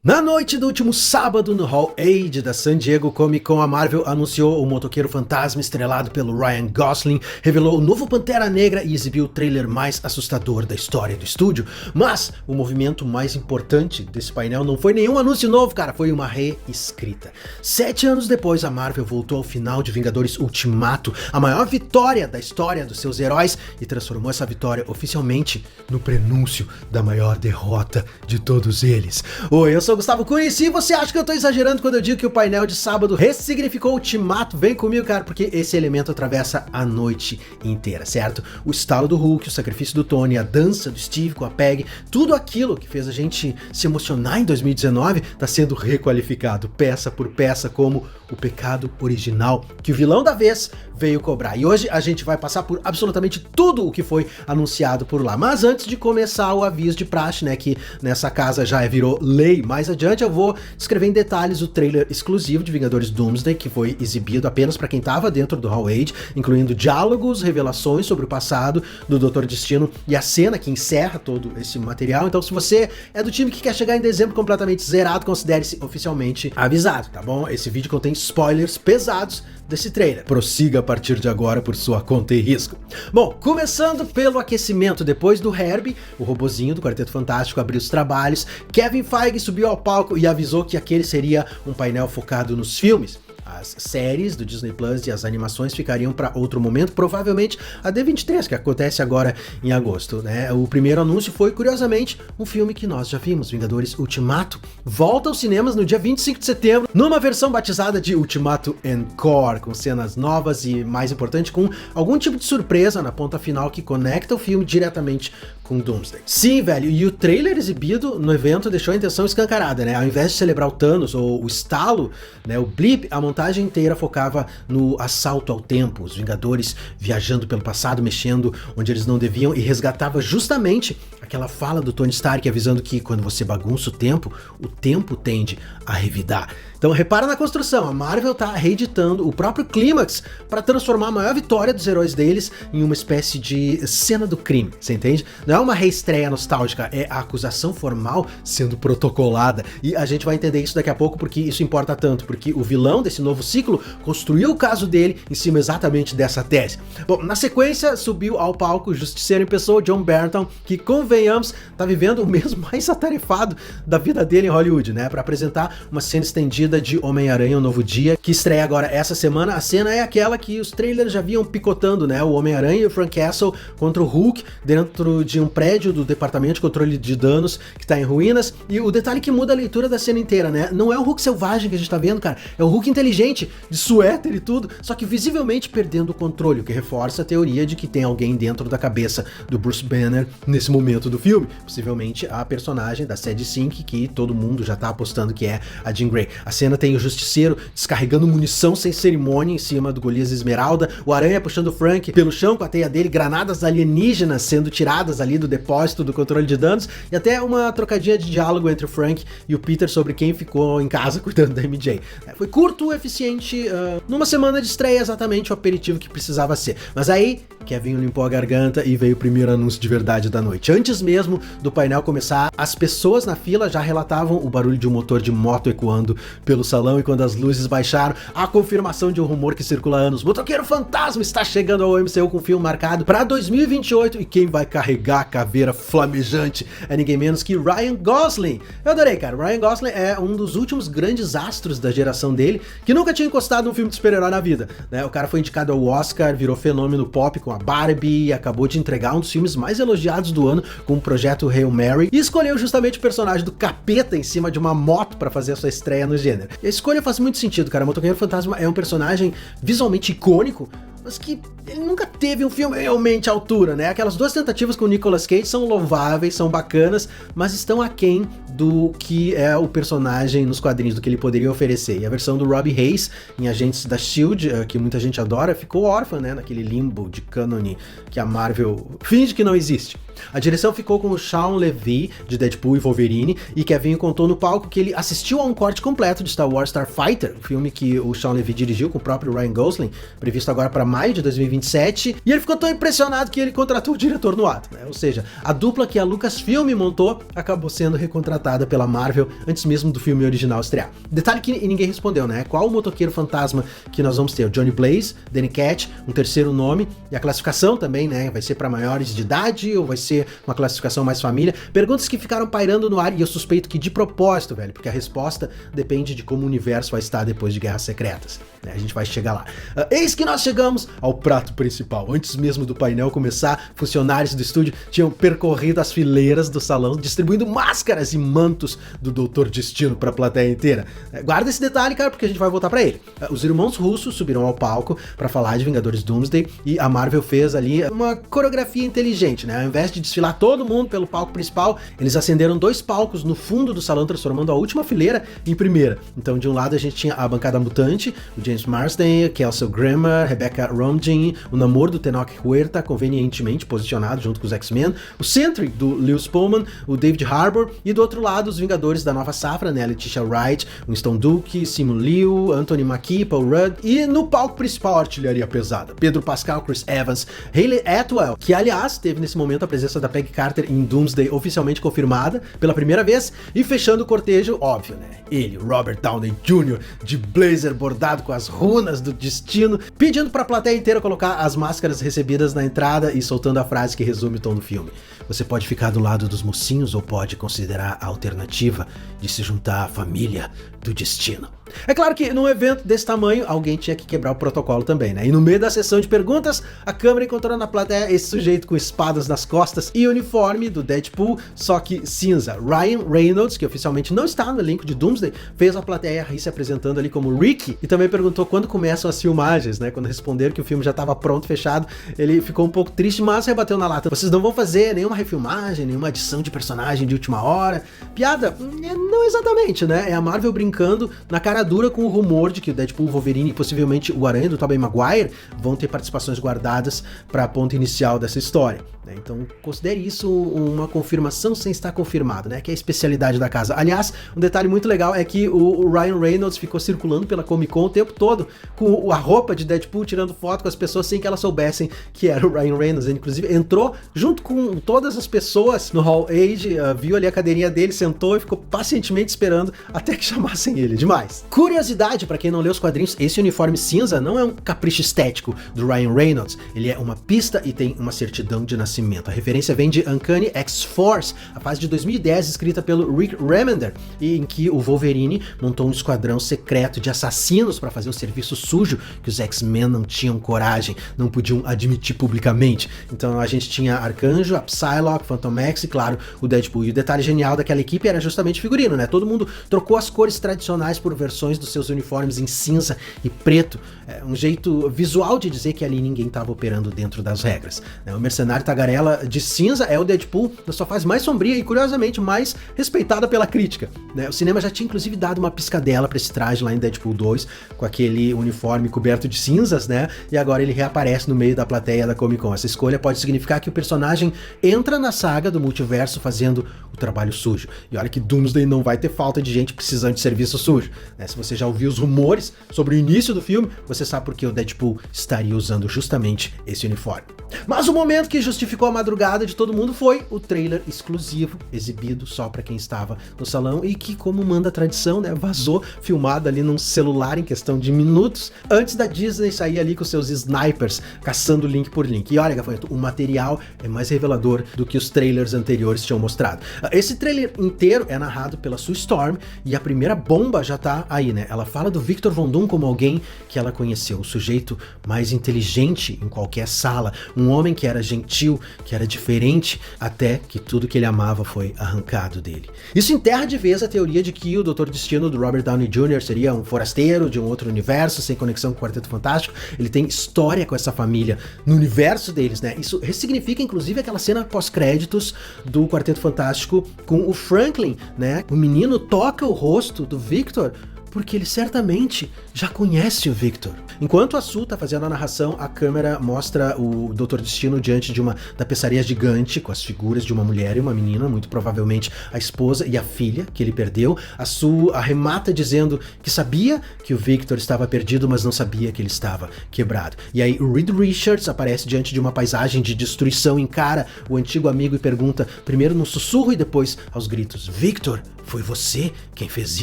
Na noite do último sábado, no Hall H da San Diego Comic Con, a Marvel anunciou o Motoqueiro Fantasma estrelado pelo Ryan Gosling, revelou o novo Pantera Negra e exibiu o trailer mais assustador da história do estúdio. Mas o movimento mais importante desse painel não foi nenhum anúncio novo, cara, foi uma reescrita. 7 anos depois, a Marvel voltou ao final de Vingadores Ultimato, a maior vitória da história dos seus heróis, e transformou essa vitória oficialmente no prenúncio da maior derrota de todos eles. Oi, eu sou Gustavo Cunha, e se você acha que eu tô exagerando quando eu digo que o painel de sábado ressignificou o Ultimato, vem comigo, cara, porque esse elemento atravessa a noite inteira, certo? O estalo do Hulk, o sacrifício do Tony, a dança do Steve com a Peggy, tudo aquilo que fez a gente se emocionar em 2019 tá sendo requalificado peça por peça como o pecado original que o vilão da vez veio cobrar. E hoje a gente vai passar por absolutamente tudo o que foi anunciado por lá. Mas antes de começar o aviso de praxe, né, que nessa casa já virou lei, mais adiante eu vou descrever em detalhes o trailer exclusivo de Vingadores Doomsday, que foi exibido apenas para quem estava dentro do Hall H, incluindo diálogos, revelações sobre o passado do Doutor Destino e a cena que encerra todo esse material. Então, se você é do time que quer chegar em dezembro completamente zerado, considere-se oficialmente avisado, tá bom? Esse vídeo contém spoilers pesados desse trailer. Prossiga a partir de agora por sua conta e risco. Bom, começando pelo aquecimento, depois do Herbie, o robozinho do Quarteto Fantástico abriu os trabalhos, Kevin Feige subiu ao palco e avisou que aquele seria um painel focado nos filmes. As séries do Disney Plus e as animações ficariam para outro momento, provavelmente a D23, que acontece agora em agosto, né? O primeiro anúncio foi, curiosamente, um filme que nós já vimos, Vingadores Ultimato, volta aos cinemas no dia 25 de setembro, numa versão batizada de Ultimato Encore, com cenas novas e, mais importante, com algum tipo de surpresa na ponta final que conecta o filme diretamente com Doomsday. Sim, velho, e o trailer exibido no evento deixou a intenção escancarada, né? Ao invés de celebrar o Thanos ou o estalo, né, o blip, a montagem inteira focava no assalto ao tempo, os Vingadores viajando pelo passado, mexendo onde eles não deviam, e resgatava justamente aquela fala do Tony Stark avisando que quando você bagunça o tempo tende a revidar. Então repara na construção, a Marvel tá reeditando o próprio clímax para transformar a maior vitória dos heróis deles em uma espécie de cena do crime, você entende? Não é uma reestreia nostálgica, é a acusação formal sendo protocolada, e a gente vai entender isso daqui a pouco porque isso importa tanto, porque o vilão desse novo ciclo construiu o caso dele em cima exatamente dessa tese. Bom, na sequência subiu ao palco o justiceiro em pessoa, John Bernthal, que, convenhamos, tá vivendo o mês mais atarefado da vida dele em Hollywood, né, para apresentar uma cena estendida de Homem-Aranha Um Novo Dia, que estreia agora essa semana. A cena é aquela que os trailers já vinham picotando, né, o Homem-Aranha e o Frank Castle contra o Hulk dentro de um prédio do Departamento de Controle de Danos que tá em ruínas, e o detalhe que muda a leitura da cena inteira, né, não é o Hulk selvagem que a gente tá vendo, cara, é o Hulk inteligente, de suéter e tudo, só que visivelmente perdendo o controle, o que reforça a teoria de que tem alguém dentro da cabeça do Bruce Banner nesse momento do filme, possivelmente a personagem da Sadie Sink, que todo mundo já tá apostando que é a Jean Grey. A cena tem o Justiceiro descarregando munição sem cerimônia em cima do Golias Esmeralda, o Aranha puxando o Frank pelo chão com a teia dele, granadas alienígenas sendo tiradas ali do depósito do controle de danos, e até uma trocadinha de diálogo entre o Frank e o Peter sobre quem ficou em casa cuidando da MJ. Foi curto, eficiente, numa semana de estreia exatamente o aperitivo que precisava ser. Mas aí, Kevin limpou a garganta e veio o primeiro anúncio de verdade da noite. Antes mesmo do painel começar, as pessoas na fila já relatavam o barulho de um motor de moto ecoando pelo salão, e quando as luzes baixaram, a confirmação de um rumor que circula há anos: Motoqueiro Fantasma está chegando ao MCU com um filme marcado para 2028, e quem vai carregar a caveira flamejante é ninguém menos que Ryan Gosling. Eu adorei, cara. Ryan Gosling é um dos últimos grandes astros da geração dele, que nunca tinha encostado num filme de super-herói na vida, né? O cara foi indicado ao Oscar, virou fenômeno pop com a Barbie, e acabou de entregar um dos filmes mais elogiados do ano com o projeto Hail Mary, e escolheu justamente o personagem do capeta em cima de uma moto para fazer a sua estreia no gênero. E a escolha faz muito sentido, cara. Motoqueiro Fantasma é um personagem visualmente icônico, mas que ele nunca teve um filme realmente à altura, né? Aquelas duas tentativas com o Nicolas Cage são louváveis, são bacanas, mas estão aquém do que é o personagem nos quadrinhos, do que ele poderia oferecer. E a versão do Robbie Hayes em Agentes da S.H.I.E.L.D., que muita gente adora, ficou órfã, né? Naquele limbo de cânone que a Marvel finge que não existe. A direção ficou com o Shawn Levy, de Deadpool e Wolverine, e Kevin contou no palco que ele assistiu a um corte completo de Star Wars Starfighter, o filme que o Shawn Levy dirigiu com o próprio Ryan Gosling, previsto agora para maio de 2027, e ele ficou tão impressionado que ele contratou o diretor no ato, né? Ou seja, a dupla que a Lucasfilm montou acabou sendo recontratada pela Marvel antes mesmo do filme original estrear. Detalhe que ninguém respondeu, né? Qual o motoqueiro fantasma que nós vamos ter? O Johnny Blaze, Danny Cat, um terceiro nome, e a classificação também, né? Vai ser para maiores de idade ou vai ser uma classificação mais família? Perguntas que ficaram pairando no ar e eu suspeito que de propósito, velho, porque a resposta depende de como o universo vai estar depois de Guerras Secretas, né? A gente vai chegar lá. Eis que nós chegamos ao prato principal. Antes mesmo do painel começar, funcionários do estúdio tinham percorrido as fileiras do salão, distribuindo máscaras e mantos do Doutor Destino para a plateia inteira. Guarda esse detalhe, cara, porque a gente vai voltar para ele. Os irmãos russos subiram ao palco para falar de Vingadores Doomsday e a Marvel fez ali uma coreografia inteligente, né? Ao invés de desfilar todo mundo pelo palco principal, eles acenderam 2 palcos no fundo do salão, transformando a última fileira em primeira. Então, de um lado a gente tinha a bancada mutante, o James Marsden, Kelsey Grammer, Rebecca Romijn, o namoro do Tenoch Huerta, convenientemente posicionado junto com os X-Men, o Sentry do Lewis Pullman, o David Harbour, e do outro lado os Vingadores da nova safra, né? Letitia Wright, Winston Duke, Simu Liu, Anthony Mackie, Paul Rudd, e no palco principal a artilharia pesada, Pedro Pascal, Chris Evans, Hayley Atwell, que aliás teve nesse momento a presença da Peggy Carter em Doomsday oficialmente confirmada pela primeira vez, e fechando o cortejo, óbvio, né? Ele, Robert Downey Jr., de blazer bordado com as runas do destino, pedindo pra plateia inteira colocar as máscaras recebidas na entrada e soltando a frase que resume o tom do filme. Você pode ficar do lado dos mocinhos ou pode considerar a alternativa de se juntar à família do destino. É claro que num evento desse tamanho, alguém tinha que quebrar o protocolo também, né? E no meio da sessão de perguntas, a câmera encontrou na plateia esse sujeito com espadas nas costas e uniforme do Deadpool, só que cinza. Ryan Reynolds, que oficialmente não está no elenco de Doomsday, fez a plateia rir se apresentando ali como Ricky e também perguntou quando começam as filmagens, né? Quando responderam que o filme já estava pronto, fechado, ele ficou um pouco triste, mas rebateu na lata. Vocês não vão fazer nenhuma refilmagem, nenhuma adição de personagem de última hora. Piada? Não exatamente, né? É a Marvel brincando na cara dura com o rumor de que o Deadpool, o Wolverine e possivelmente o Aranha do Tobey Maguire vão ter participações guardadas para a ponta inicial dessa história, né? Então considere isso uma confirmação sem estar confirmado, né? Que é a especialidade da casa. Aliás, um detalhe muito legal é que o Ryan Reynolds ficou circulando pela Comic Con o tempo todo com a roupa de Deadpool, tirando foto com as pessoas sem que elas soubessem que era o Ryan Reynolds. Ele, inclusive, entrou junto com todas as pessoas no Hall Age, viu ali a cadeirinha dele, sentou e ficou pacientemente esperando até que chamassem ele. Demais. Curiosidade, para quem não leu os quadrinhos, esse uniforme cinza não é um capricho estético do Ryan Reynolds, ele é uma pista e tem uma certidão de nascimento. A referência vem de Uncanny X-Force, a fase de 2010 escrita pelo Rick Remender, e em que o Wolverine montou um esquadrão secreto de assassinos para fazer um serviço sujo que os X-Men não tinham coragem, não podiam admitir publicamente. Então a gente tinha Arcanjo, a Psylocke, Phantom X e claro, o Deadpool. E o detalhe genial daquela equipe era justamente figurino, né? Todo mundo trocou as cores tradicionais por versões dos seus uniformes em cinza e preto. É um jeito visual de dizer que ali ninguém estava operando dentro das regras, né? O mercenário tagarela de cinza é o Deadpool na sua fase mais sombria e curiosamente mais respeitada pela crítica, né? O cinema já tinha inclusive dado uma piscadela para esse traje lá em Deadpool 2, com aquele uniforme coberto de cinzas, né? E agora ele reaparece no meio da plateia da Comic Con. Essa escolha pode significar que o personagem entra na saga do multiverso fazendo o trabalho sujo. E olha que Doomsday não vai ter falta de gente precisando de serviço sujo, né? Se você já ouviu os rumores sobre o início do filme, você sabe por que o Deadpool estaria usando justamente esse uniforme. Mas o momento que justificou a madrugada de todo mundo foi o trailer exclusivo, exibido só para quem estava no salão e que, como manda a tradição, né, vazou, filmado ali num celular em questão de minutos, antes da Disney sair ali com seus snipers, caçando link por link. E olha, Gafanhoto, o material é mais revelador do que os trailers anteriores tinham mostrado. Esse trailer inteiro é narrado pela Sue Storm e a primeira bomba já tá aí, né? Ela fala do Victor Von Doom como alguém que ela conheceu, o sujeito mais inteligente em qualquer sala, um homem que era gentil, que era diferente, até que tudo que ele amava foi arrancado dele. Isso enterra de vez a teoria de que o Doutor Destino do Robert Downey Jr. seria um forasteiro de um outro universo, sem conexão com o Quarteto Fantástico. Ele tem história com essa família no universo deles, né? Isso ressignifica, inclusive, aquela cena pós-créditos do Quarteto Fantástico com o Franklin, né? O menino toca o rosto do Victor porque ele certamente já conhece o Victor. Enquanto a Sue tá fazendo a narração, a câmera mostra o Dr. Destino diante de uma tapeçaria gigante com as figuras de uma mulher e uma menina, muito provavelmente a esposa e a filha que ele perdeu. A Sue arremata dizendo que sabia que o Victor estava perdido, mas não sabia que ele estava quebrado. E aí o Reed Richards aparece diante de uma paisagem de destruição, encara o antigo amigo e pergunta, primeiro num sussurro e depois aos gritos, Victor, foi você quem fez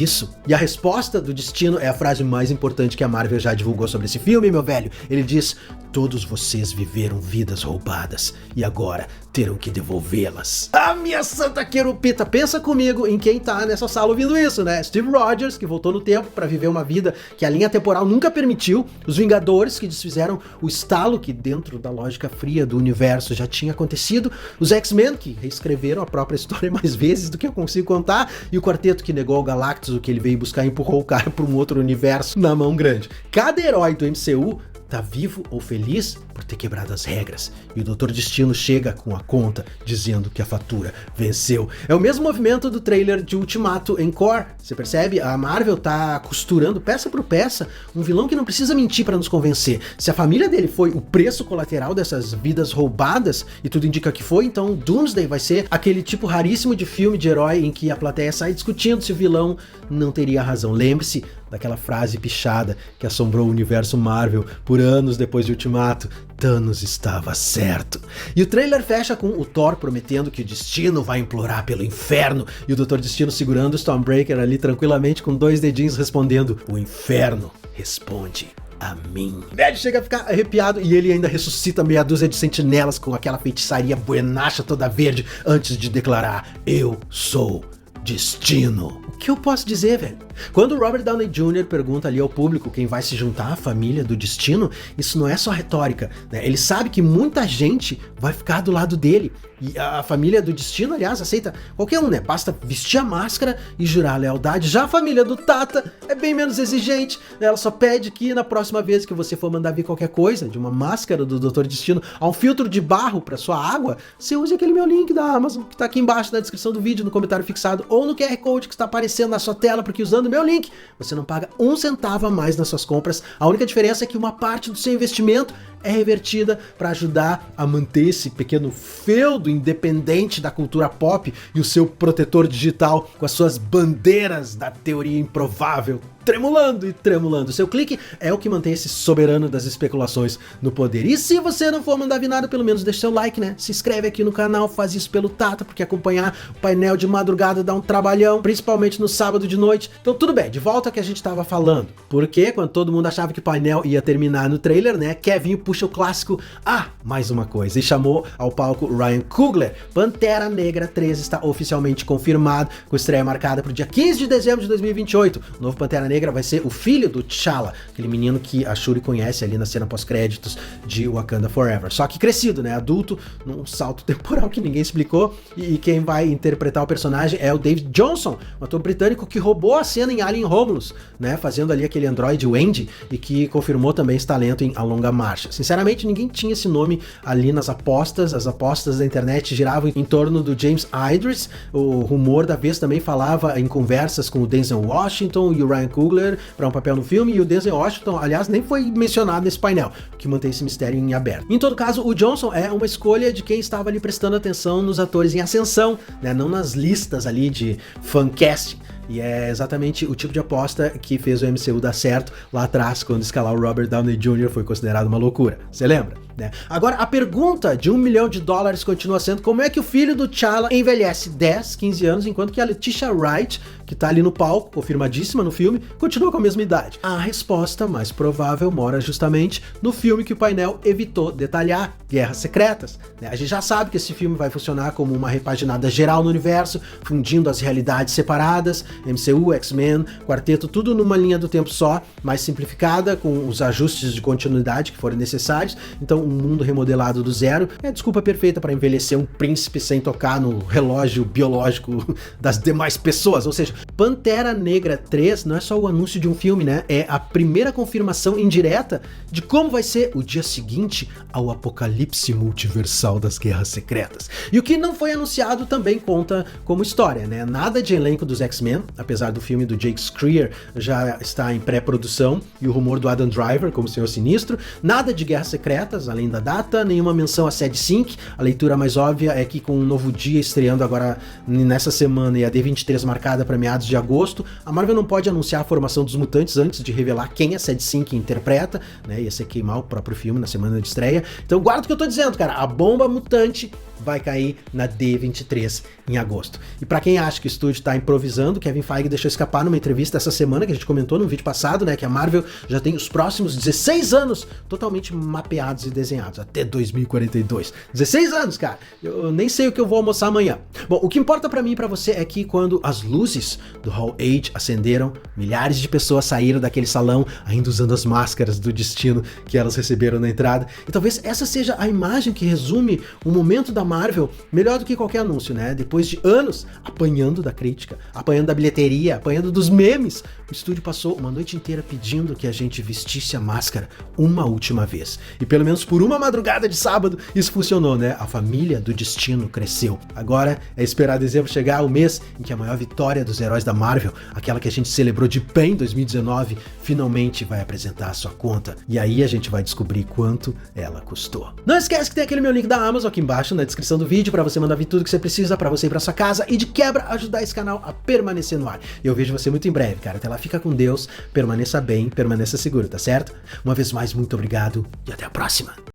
isso? E a resposta do Destino é a frase mais importante que a Marvel já divulgou sobre esse filme, meu velho. Ele diz, todos vocês viveram vidas roubadas e agora terão que devolvê-las. Ah, minha santa querupita, pensa comigo em quem tá nessa sala ouvindo isso, né? Steve Rogers, que voltou no tempo para viver uma vida que a linha temporal nunca permitiu, os Vingadores, que desfizeram o estalo que dentro da lógica fria do universo já tinha acontecido, os X-Men, que reescreveram a própria história mais vezes do que eu consigo contar, e o quarteto que negou ao Galactus o que ele veio buscar e empurrou o cara para um outro universo na mão grande. Cada herói do MCU tá vivo ou feliz por ter quebrado as regras. E o Dr. Destino chega com a conta dizendo que a fatura venceu. É o mesmo movimento do trailer de Ultimato Encore. Você percebe? A Marvel tá costurando peça por peça um vilão que não precisa mentir para nos convencer. Se a família dele foi o preço colateral dessas vidas roubadas, e tudo indica que foi, então Doomsday vai ser aquele tipo raríssimo de filme de herói em que a plateia sai discutindo se o vilão não teria razão. Lembre-se daquela frase pichada que assombrou o universo Marvel por anos depois de Ultimato, Thanos estava certo. E o trailer fecha com o Thor prometendo que o Destino vai implorar pelo inferno, e o Dr. Destino segurando o Stormbreaker ali tranquilamente com 2 dedinhos respondendo, o inferno responde a mim. Ned chega a ficar arrepiado e ele ainda ressuscita meia dúzia de sentinelas com aquela feitiçaria buenacha toda verde antes de declarar, eu sou Destino. O que eu posso dizer, velho? Quando o Robert Downey Jr. pergunta ali ao público quem vai se juntar à família do Destino, isso não é só retórica, né? Ele sabe que muita gente vai ficar do lado dele. E a família do Destino, aliás, aceita qualquer um, né? Basta vestir a máscara e jurar a lealdade. Já a família do Tata é bem menos exigente, né? Ela só pede que na próxima vez que você for mandar vir qualquer coisa, de uma máscara do Dr. Destino a um filtro de barro para sua água, você use aquele meu link da Amazon, que tá aqui embaixo na descrição do vídeo, no comentário fixado, ou no QR Code que está aparecendo na sua tela, porque usando o meu link, você não paga um centavo a mais nas suas compras. A única diferença é que uma parte do seu investimento é revertida para ajudar a manter esse pequeno feudo independente da cultura pop e o seu protetor digital com as suas bandeiras da teoria improvável tremulando e tremulando. Seu clique é o que mantém esse soberano das especulações no poder. E se você não for mandar vir nada, pelo menos deixa seu like, né? Se inscreve aqui no canal, faz isso pelo Tata, porque acompanhar o painel de madrugada dá um trabalhão, principalmente no sábado de noite. Então tudo bem, de volta ao que a gente tava falando. Porque quando todo mundo achava que o painel ia terminar no trailer, né? Kevin puxa o clássico, mais uma coisa, e chamou ao palco Ryan Coogler. Pantera Negra 3 está oficialmente confirmado, com estreia marcada para o dia 15 de dezembro de 2028. O novo Pantera Negra vai ser o filho do T'Challa, aquele menino que a Shuri conhece ali na cena pós-créditos de Wakanda Forever. Só que crescido, né? Adulto, num salto temporal que ninguém explicou. E quem vai interpretar o personagem é o David Johnson, um ator britânico que roubou a cena em Alien Romulus, né? Fazendo ali aquele androide Wendy e que confirmou também esse talento em A Longa Marcha. Sinceramente, ninguém tinha esse nome ali nas apostas. As apostas da internet giravam em torno do James Idris. O rumor da vez também falava em conversas com o Denzel Washington e o Ryan Coogler para um papel no filme, e o Denzel Washington, aliás, nem foi mencionado nesse painel, o que mantém esse mistério em aberto. Em todo caso, o Johnson é uma escolha de quem estava ali prestando atenção nos atores em ascensão, né, não nas listas ali de fancasting. E é exatamente o tipo de aposta que fez o MCU dar certo lá atrás, quando escalar o Robert Downey Jr. foi considerado uma loucura. Você lembra? Né? Agora, a pergunta de $1 milhão continua sendo como é que o filho do T'Challa envelhece 10, 15 anos, enquanto que a Letitia Wright, que tá ali no palco, confirmadíssima no filme, continua com a mesma idade. A resposta mais provável mora justamente no filme que o painel evitou detalhar, Guerras Secretas. Né? A gente já sabe que esse filme vai funcionar como uma repaginada geral no universo, fundindo as realidades separadas, MCU, X-Men, Quarteto, tudo numa linha do tempo só, mais simplificada, com os ajustes de continuidade que forem necessários. Então, um mundo remodelado do zero é a desculpa perfeita para envelhecer um príncipe sem tocar no relógio biológico das demais pessoas. Ou seja, Pantera Negra 3 não é só o anúncio de um filme, né? É a primeira confirmação indireta de como vai ser o dia seguinte ao apocalipse multiversal das Guerras Secretas. E o que não foi anunciado também conta como história, né? Nada de elenco dos X-Men, apesar do filme do Jake Schreier já está em pré-produção, e o rumor do Adam Driver como Senhor Sinistro. Nada de Guerras Secretas, além da data, nenhuma menção a Sad Sync. A leitura mais óbvia é que com um novo dia estreando agora nessa semana e a D23 marcada para meados de agosto, a Marvel não pode anunciar a formação dos mutantes antes de revelar quem a Sad Sync interpreta, né? Ia ser queimar o próprio filme na semana de estreia. Então guarda o que eu tô dizendo, cara, a bomba mutante vai cair na D23 em agosto. E pra quem acha que o estúdio tá improvisando, Kevin Feige deixou escapar numa entrevista essa semana, que a gente comentou no vídeo passado, né, que a Marvel já tem os próximos 16 anos totalmente mapeados e desenhados, até 2042. 16 anos, cara! Eu nem sei o que eu vou almoçar amanhã. Bom, o que importa pra mim e pra você é que quando as luzes do Hall H acenderam, milhares de pessoas saíram daquele salão, ainda usando as máscaras do destino que elas receberam na entrada. E talvez essa seja a imagem que resume o momento da Marvel melhor do que qualquer anúncio, né? Depois de anos apanhando da crítica, apanhando da bilheteria, apanhando dos memes, o estúdio passou uma noite inteira pedindo que a gente vestisse a máscara uma última vez. E pelo menos por uma madrugada de sábado isso funcionou, né? A família do destino cresceu. Agora é esperar dezembro chegar, o mês em que a maior vitória dos heróis da Marvel, aquela que a gente celebrou de pé em 2019, finalmente vai apresentar a sua conta. E aí a gente vai descobrir quanto ela custou. Não esquece que tem aquele meu link da Amazon aqui embaixo na descrição do vídeo para você mandar vir tudo que você precisa para você ir para sua casa e de quebra ajudar esse canal a permanecer no ar. Eu vejo você muito em breve, cara. Até lá, fica com Deus, permaneça bem, permaneça seguro, tá certo? Uma vez mais, muito obrigado e até a próxima.